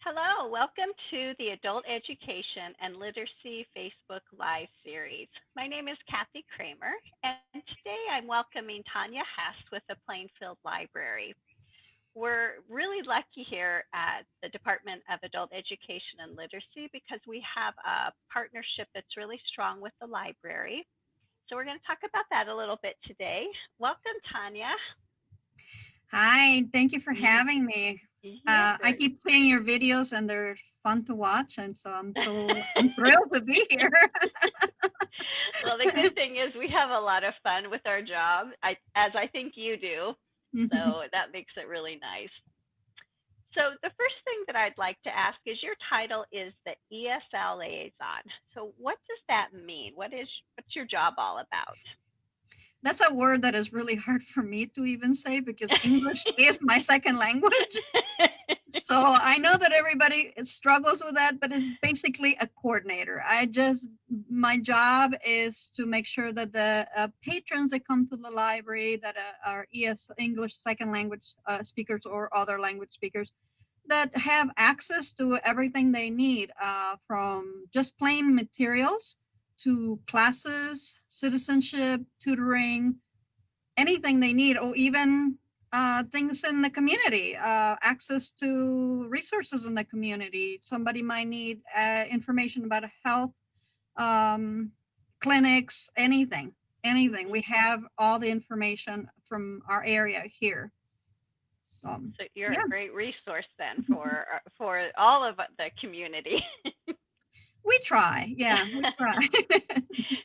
Hello, welcome to the Adult Education and Literacy Facebook Live series. My name is Kathy Kramer, and today I'm welcoming Tania Hess with the Plainfield Library. We're really lucky here at the Department of Adult Education and Literacy because we have a partnership that's really strong with the library. So we're going to talk about that a little bit today. Welcome, Tania. Hi, thank you for having me. Yeah, I keep seeing your videos and they're fun to watch, and so I'm thrilled to be here. well, the good thing is we have a lot of fun with our job, as I think you do. So that makes it really nice. So the first thing that I'd like to ask is your title is the ESL Liaison. So what does that mean? What's your job all about? That's a word that is really hard for me to even say because English is my second language. So I know that everybody struggles with that, but it's basically a coordinator. My job is to make sure that the patrons that come to the library that are English second language speakers or other language speakers that have access to everything they need, from just plain materials to classes, citizenship, tutoring, anything they need, or even things in the community, access to resources in the community. Somebody might need information about health, clinics, anything. We have all the information from our area here. So you're a great resource then for all of the community. We try. Yeah, we try.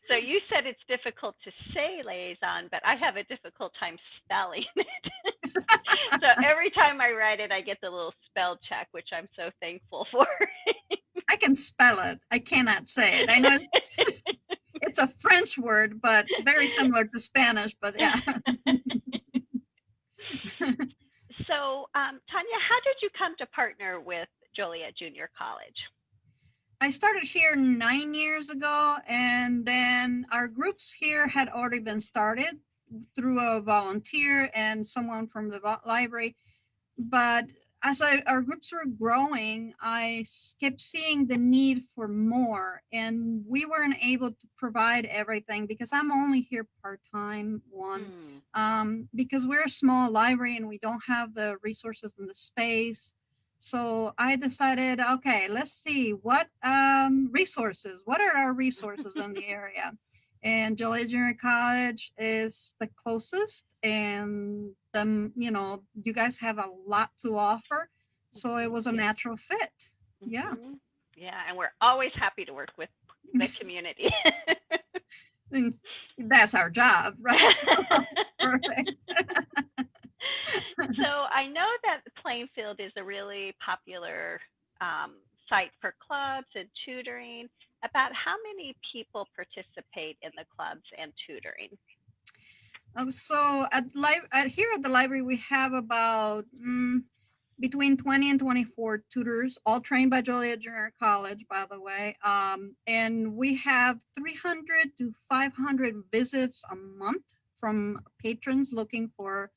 So you said it's difficult to say liaison, but I have a difficult time spelling it. So every time I write it, I get the little spell check, which I'm so thankful for. I can spell it. I cannot say it. I know it's a French word, but very similar to Spanish, but yeah. So, Tania, how did you come to partner with Joliet Junior College? I started here 9 years ago, and then our groups here had already been started through a volunteer and someone from the library. But as our groups were growing, I kept seeing the need for more, and we weren't able to provide everything because I'm only here part-time, because we're a small library and we don't have the resources and the space. So I decided, okay, let's see what what are our resources in the area? And Joliet Junior College is the closest, and you guys have a lot to offer, so it was a natural fit. Yeah. Yeah, and we're always happy to work with the community. And that's our job, right? Perfect. So I know that Plainfield is a really popular site for clubs and tutoring. About how many people participate in the clubs and tutoring? So here at the library, we have about between 20 and 24 tutors, all trained by Joliet Junior College, by the way. And we have 300 to 500 visits a month from patrons looking for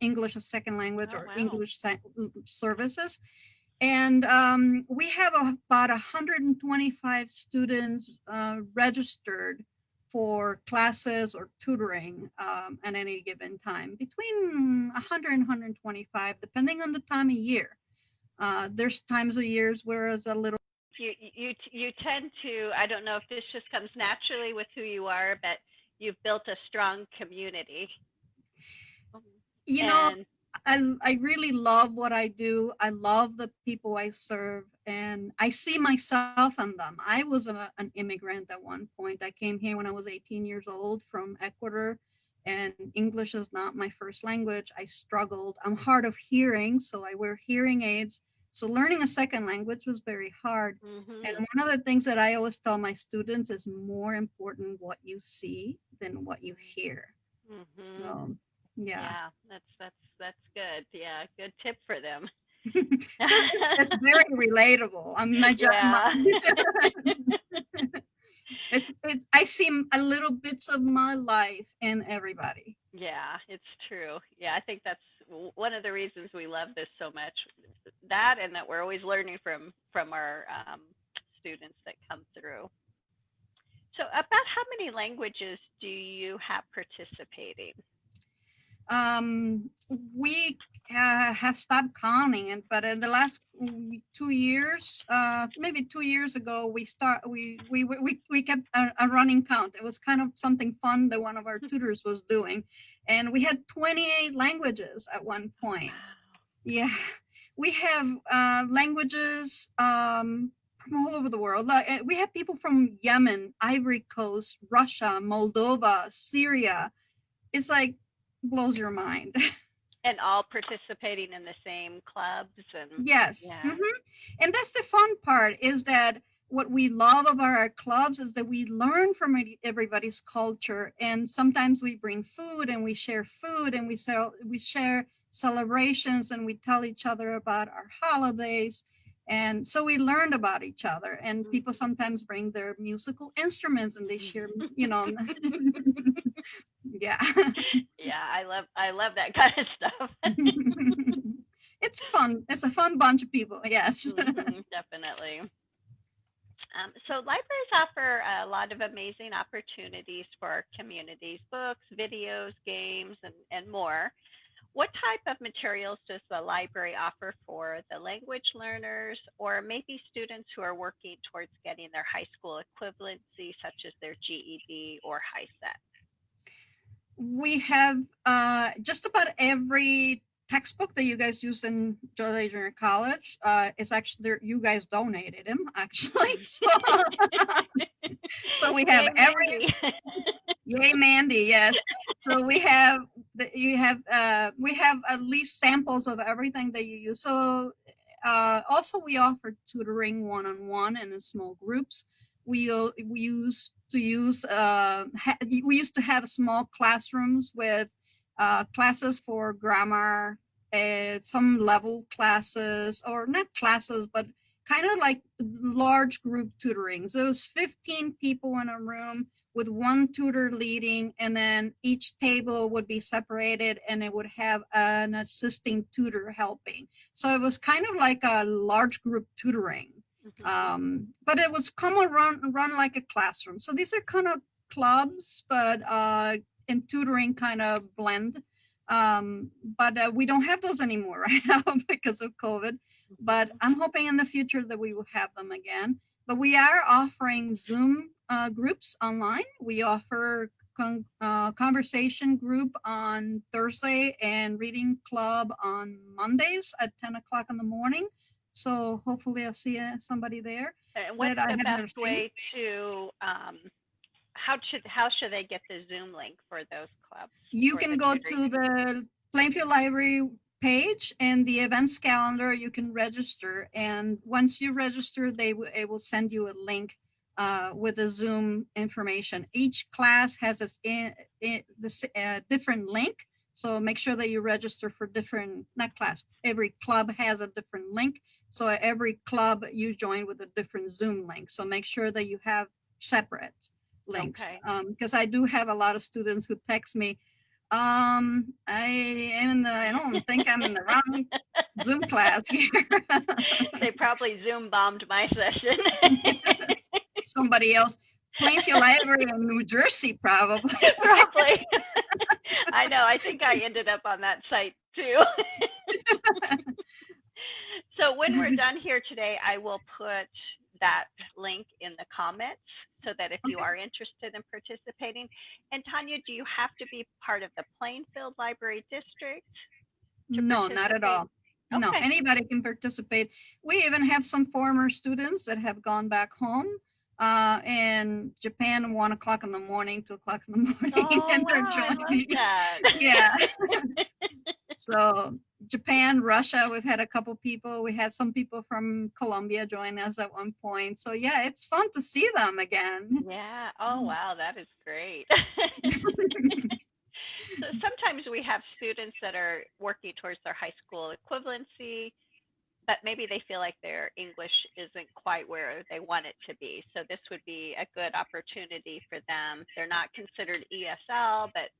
English as second language or English services. And we have about 125 students registered for classes or tutoring at any given time, between 100 and 125, depending on the time of year. There's times of years where it's a little. You tend to, I don't know if this just comes naturally with who you are, but you've built a strong community. I really love what I do. I love the people I serve, and I see myself in them. I was an immigrant at one point. I came here when I was 18 years old from Ecuador, and English is not my first language. I struggled. I'm hard of hearing, so I wear hearing aids. So learning a second language was very hard. And one of the things that I always tell my students is more important what you see than what you hear. So, yeah, that's good. Yeah, good tip for them. It's very relatable. My job. I see a little bits of my life in everybody. Yeah, it's true. Yeah, I think that's one of the reasons we love this so much. That and that we're always learning from our students that come through. So, about how many languages do you have participating? Um, we have stopped counting it, but in the last 2 years, maybe 2 years ago, we kept a running count. It was kind of something fun that one of our tutors was doing, and we had 28 languages at one point. Yeah, we have languages from all over the world. Like, we have people from Yemen, Ivory Coast, Russia, Moldova, Syria. It's like blows your mind. And all participating in the same clubs and Yes. yeah. And that's the fun part is that what we love about our clubs is that we learn from everybody's culture, and sometimes we bring food and we share food and we share celebrations and we tell each other about our holidays, and so we learned about each other, and people sometimes bring their musical instruments and they share, yeah. Yeah, I love that kind of stuff. It's fun. It's a fun bunch of people. Yes. Definitely. So libraries offer a lot of amazing opportunities for our communities, books, videos, games, and more. What type of materials does the library offer for the language learners or maybe students who are working towards getting their high school equivalency, such as their GED or HiSET? We have just about every textbook that you guys use in Georgia Junior College. It's actually there. You guys donated them actually. So we have Yay, every. Mandy. Yay, Mandy! Yes. So we have at least samples of everything that you use. So also we offer tutoring one-on-one and in small groups. We used to have small classrooms with classes for grammar, some level classes, or not classes, but kind of like large group tutoring. So it was 15 people in a room with one tutor leading, and then each table would be separated and it would have an assisting tutor helping. So it was kind of like a large group tutoring. But it was common run like a classroom. So these are kind of clubs, but in tutoring kind of blend. But we don't have those anymore right now because of COVID. But I'm hoping in the future that we will have them again. But we are offering Zoom groups online. We offer conversation group on Thursday and reading club on Mondays at 10 o'clock in the morning. So hopefully I'll see somebody there. And what's that I the have never best seen. way to how should they get the Zoom link for those clubs You or can the go tutoring? to the Plainfield Library page and the events calendar. You can register, and once you register, it will send you a link with the Zoom information. Each class has a different link, so make sure that you register for different, not class. Every club has a different link, so every club you join with a different Zoom link. So make sure that you have separate links, Okay. because I do have a lot of students who text me, I don't think I'm in the wrong Zoom class here. They probably Zoom bombed my session. Somebody else, Plainfield Library in New Jersey, probably. Probably. I know. I think I ended up on that site too. So when we're done here today, I will put that link in the comments so that if you are interested in participating. And Tanya, do you have to be part of the Plainfield Library District to No, not at participate? all. No, Okay. anybody can participate. We even have some former students that have gone back home in Japan, 1 o'clock in the morning, 2 o'clock in the morning, Oh, and they're wow. I love joining. that. Yeah. So Japan, Russia, we've had a couple people. We had some people from Colombia join us at one point. So yeah, it's fun to see them again. Yeah. Oh, wow. That is great. So sometimes we have students that are working towards their high school equivalency, but maybe they feel like their English isn't quite where they want it to be. So this would be a good opportunity for them. They're not considered ESL, but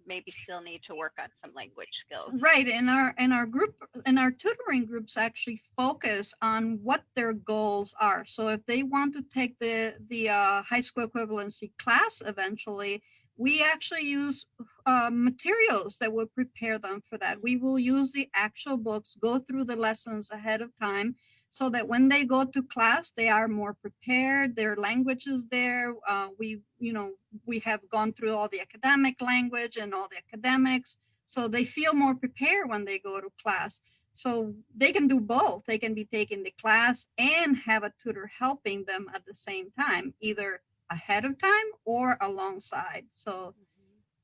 maybe still need to work on some language skills. Right. In our tutoring groups actually focus on what their goals are. So if they want to take the high school equivalency class eventually, we actually use materials that will prepare them for that. We will use the actual books, go through the lessons ahead of time, so that when they go to class, they are more prepared. Their language is there. We have gone through all the academic language and all the academics, so they feel more prepared when they go to class. So they can do both. They can be taking the class and have a tutor helping them at the same time, either ahead of time or alongside. So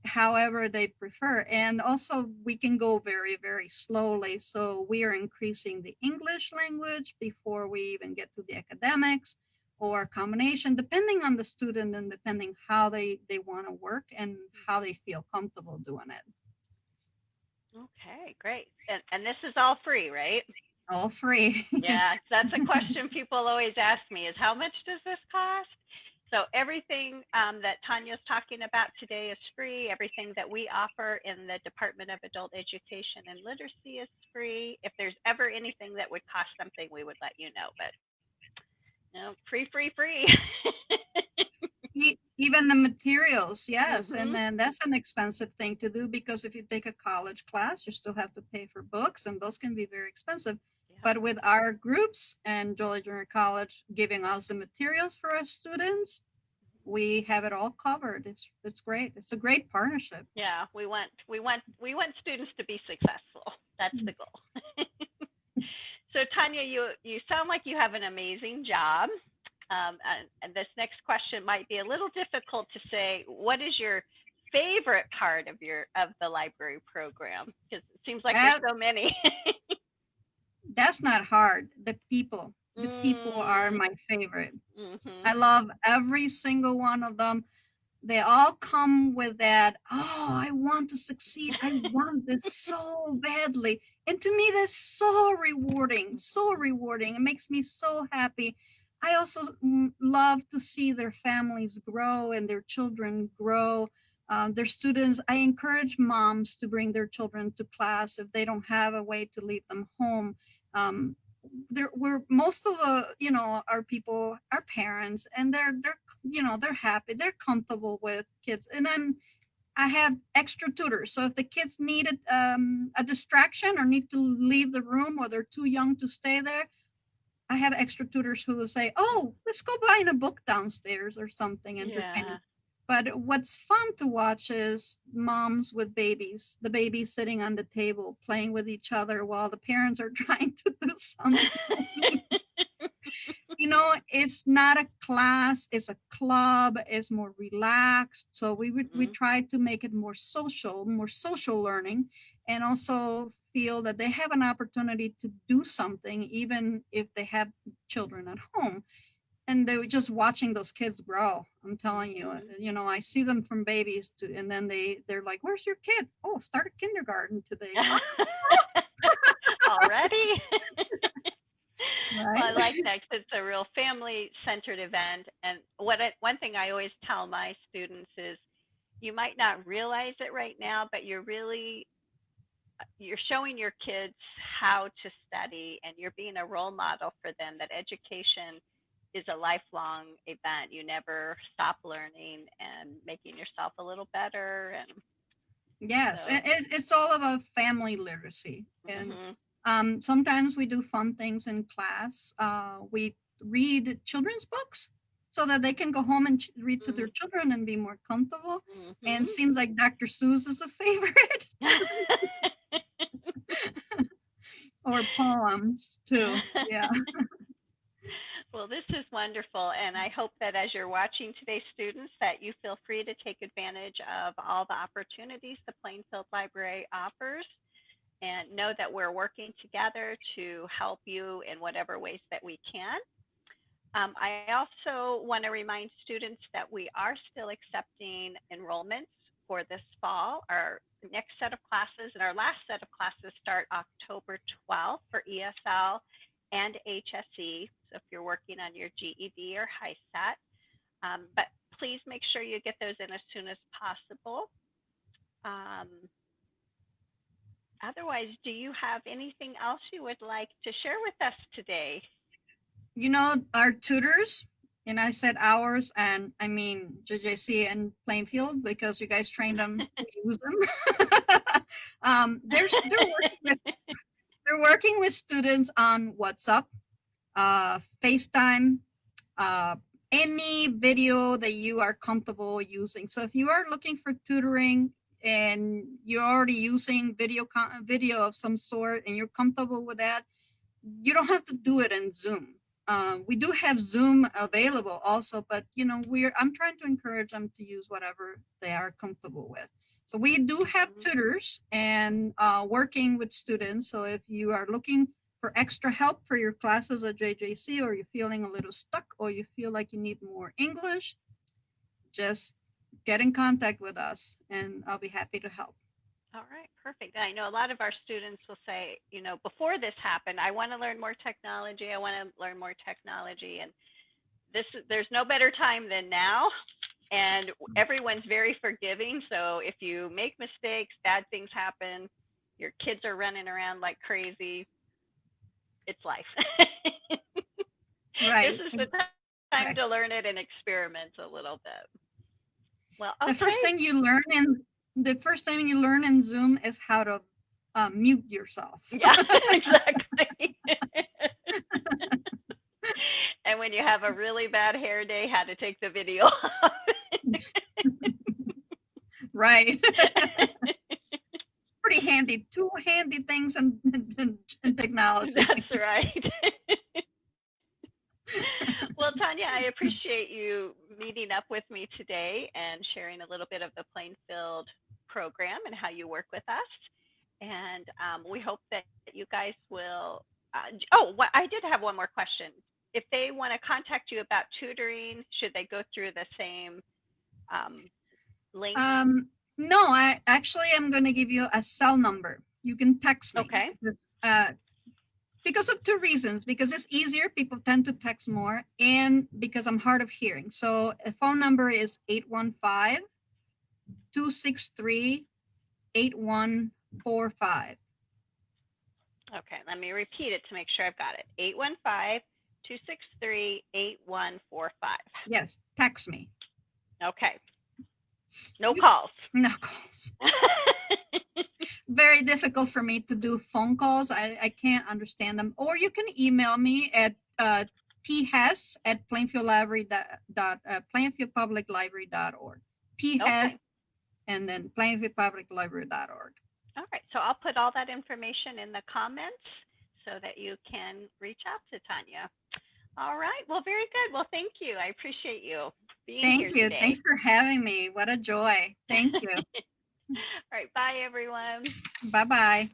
however they prefer. And also we can go very, very slowly. So we are increasing the English language before we even get to the academics, or a combination, depending on the student and depending how they want to work and how they feel comfortable doing it. Okay, great. And this is all free, right? All free. Yeah, that's a question people always ask me, is how much does this cost? So everything that Tania's talking about today is free. Everything that we offer in the Department of Adult Education and Literacy is free. If there's ever anything that would cost something, we would let you know. But free, free, free. Even the materials, yes. Mm-hmm. And then that's an expensive thing to do, because if you take a college class, you still have to pay for books, and those can be very expensive. Yeah. But with our groups and Joliet Junior College giving us the materials for our students, we have it all covered. It's great. It's a great partnership. Yeah, we want students to be successful. That's the goal. So Tania, you sound like you have an amazing job. And this next question might be a little difficult to say. What is your favorite part of the library program? Because it seems like there's so many. That's not hard. The people are my favorite. Mm-hmm. I love every single one of them. They all come with that, oh, I want to succeed. I want this so badly. And to me, that's so rewarding, so rewarding. It makes me so happy. I also love to see their families grow and their children grow. Their students, I encourage moms to bring their children to class if they don't have a way to leave them home. Most of our people are parents, and they're happy, they're comfortable with kids. And I have extra tutors, so if the kids need a distraction or need to leave the room, or they're too young to stay there, I have extra tutors who will say, oh, let's go buy a book downstairs or something entertaining. Yeah. But what's fun to watch is moms with babies, the babies sitting on the table playing with each other while the parents are trying to do something. It's not a class, it's a club, it's more relaxed. So we try to make it more social learning, and also feel that they have an opportunity to do something even if they have children at home. And they were just watching those kids grow. I'm telling you, I see them from babies and then they're like, where's your kid? Oh, started kindergarten today. Already? Right? Well, I like that, because it's a real family-centered event. And one thing I always tell my students is, you might not realize it right now, but you're showing your kids how to study, and you're being a role model for them, that education is a lifelong event. You never stop learning and making yourself a little better. And yes, so it's all about family literacy. And sometimes we do fun things in class. We read children's books so that they can go home and read to their children and be more comfortable. And it seems like Dr. Seuss is a favorite. Or poems too. Yeah. Well, this is wonderful, and I hope that as you're watching today, students, that you feel free to take advantage of all the opportunities the Plainfield Library offers, and know that we're working together to help you in whatever ways that we can. I also want to remind students that we are still accepting enrollments for this fall. Our next set of classes and our last set of classes start October 12th for ESL and HSE, so if you're working on your GED or HiSET. But please make sure you get those in as soon as possible. Um, Otherwise, do you have anything else you would like to share with us today? You know, our tutors, and I said ours, and I mean JJC and Plainfield because you guys trained them to use them. They're working with students on WhatsApp, FaceTime, uh, any video that you are comfortable using. So if you are looking for tutoring and you're already using video of some sort and you're comfortable with that, you don't have to do it in Zoom. We do have Zoom available also, but you know, I'm trying to encourage them to use whatever they are comfortable with. So we do have tutors and working with students. So if you are looking for extra help for your classes at JJC, or you're feeling a little stuck, or you feel like you need more English, just get in contact with us and I'll be happy to help. All right, perfect. I know a lot of our students will say, before this happened, I want to learn more technology. I want to learn more technology. And there's no better time than now. And everyone's very forgiving. So if you make mistakes, bad things happen, your kids are running around like crazy, it's life. Right. This is the time to learn it and experiment a little bit. Well, okay. The first thing you learn in Zoom is how to mute yourself. Yeah, exactly. And when you have a really bad hair day, how to take the video off. Right. Pretty handy. Two handy things in technology. That's right. Well, Tania, I appreciate you meeting up with me today and sharing a little bit of the Plainfield program and how you work with us. And we hope that you guys will. I did have one more question. If they want to contact you about tutoring, should they go through the same link? No, I actually am going to give you a cell number. You can text me. Okay. Because of two reasons. Because it's easier, people tend to text more, and because I'm hard of hearing. So the phone number is 815-263-8145. Okay, let me repeat it to make sure I've got it. 815-263-8145. Yes, text me. Okay. No calls. No calls. Very difficult for me to do phone calls. I can't understand them. Or you can email me at thess at plainfieldpubliclibrary.org. Thess and then plainfieldpubliclibrary.org. All right, so I'll put all that information in the comments so that you can reach out to Tania. All right, well, very good. Well, thank you. I appreciate you being here today. Thank you. Thanks for having me. What a joy. Thank you. All right, bye, everyone. Bye-bye.